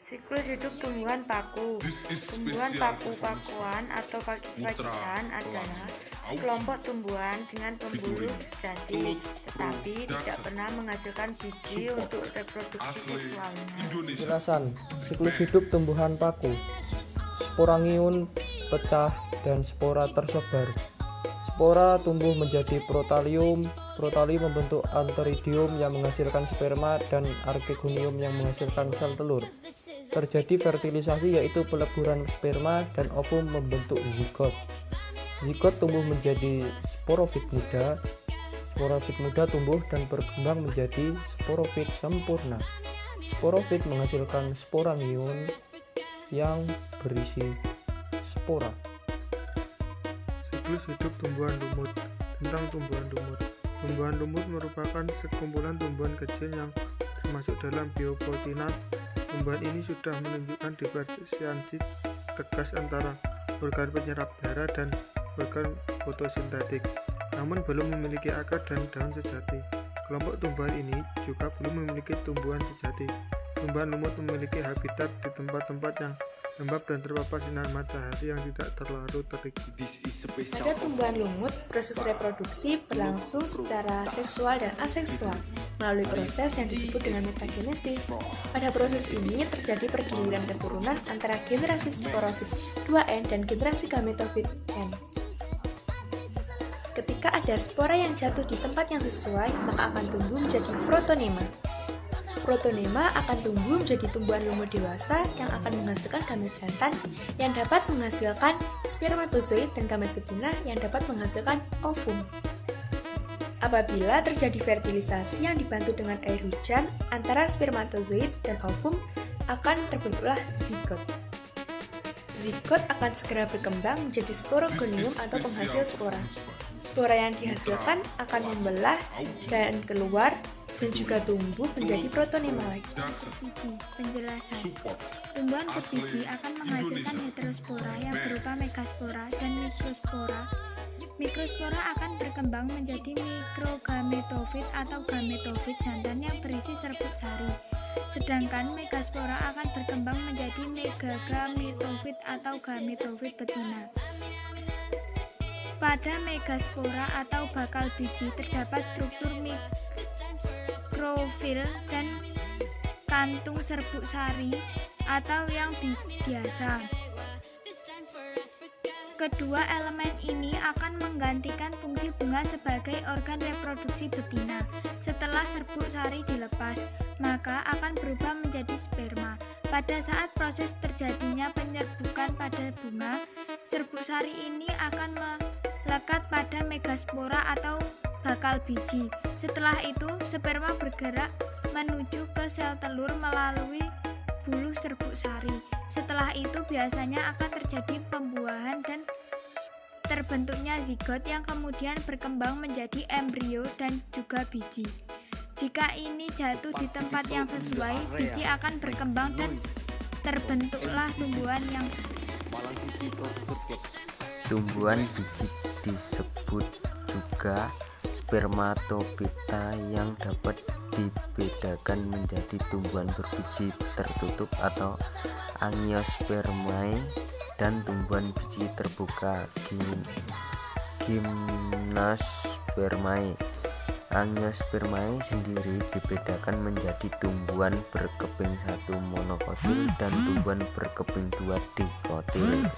Siklus hidup tumbuhan paku. Tumbuhan paku-pakuan atau pakis-pakisan adalah sekelompok tumbuhan dengan pembuluh sejati, tetapi tidak pernah menghasilkan biji untuk reproduksi seksualnya. Penjelasan siklus hidup tumbuhan paku. Sporangium pecah dan spora tersebar. Spora tumbuh menjadi protalium. Protali membentuk antheridium yang menghasilkan sperma dan archegonium yang menghasilkan sel telur. Terjadi fertilisasi yaitu peleburan sperma dan ovum membentuk zigot. Zigot tumbuh menjadi sporofit muda. Sporofit muda tumbuh dan berkembang menjadi sporofit sempurna. Sporofit menghasilkan sporangium yang berisi spora. Siklus hidup tumbuhan lumut. Tentang tumbuhan lumut. Tumbuhan lumut merupakan sekumpulan tumbuhan kecil yang termasuk dalam biopotina. Tumbuhan ini sudah menunjukkan diferensiasi tegas antara organ penyerap darah dan organ fotosintetik, namun belum memiliki akar dan daun sejati. Kelompok tumbuhan ini juga belum memiliki tumbuhan sejati. Tumbuhan lumut memiliki habitat di tempat-tempat yang lembab dan terpapar sinar matahari yang tidak terlalu terik. Pada tumbuhan lumut, proses reproduksi berlangsung secara seksual dan aseksual melalui proses yang disebut dengan metagenesis. Pada proses ini terjadi pergiliran keturunan antara generasi sporofit 2N dan generasi gametofit N. Ketika ada spora yang jatuh di tempat yang sesuai, maka akan tumbuh menjadi protonema. Protonema akan tumbuh menjadi tumbuhan lumut dewasa yang akan menghasilkan gamet jantan yang dapat menghasilkan spermatozoid dan gamet betina yang dapat menghasilkan ovum. Apabila terjadi fertilisasi yang dibantu dengan air hujan antara spermatozoid dan ovum, akan terbentuklah zigot. Zigot akan segera berkembang menjadi sporogonium atau penghasil spora. Spora yang dihasilkan akan membelah dan keluar dan juga tumbuh menjadi protonema lagi. Biji. Penjelasan. Tumbuhan berbiji akan menghasilkan heterospora yang berupa megaspora dan mikrospora. Mikrospora akan berkembang menjadi mikrogametofit atau gametofit jantan yang berisi serbuk sari. Sedangkan megaspora akan berkembang menjadi megagametofit atau gametofit betina. Pada megaspora atau bakal biji terdapat struktur mikrofil dan kantung serbuk sari atau yang biasa. Kedua elemen ini akan menggantikan fungsi bunga sebagai organ reproduksi betina. Setelah serbuk sari dilepas, maka akan berubah menjadi sperma. Pada saat proses terjadinya penyerbukan pada bunga, serbuk sari ini akan melekat pada megaspora atau bakal biji. Setelah itu, sperma bergerak menuju ke sel telur melalui bulu serbuk sari. Setelah itu biasanya akan terjadi pembuahan dan terbentuknya zigot yang kemudian berkembang menjadi embrio dan juga biji. Jika ini jatuh di tempat yang sesuai, biji akan berkembang dan terbentuklah tumbuhan yang tumbuhan biji disebut juga spermatofita yang dapat dibedakan menjadi tumbuhan berbiji tertutup atau angiospermae dan tumbuhan biji terbuka gymnospermae. Angiospermae sendiri dibedakan menjadi tumbuhan berkeping satu monokotil dan tumbuhan berkeping dua dikotil.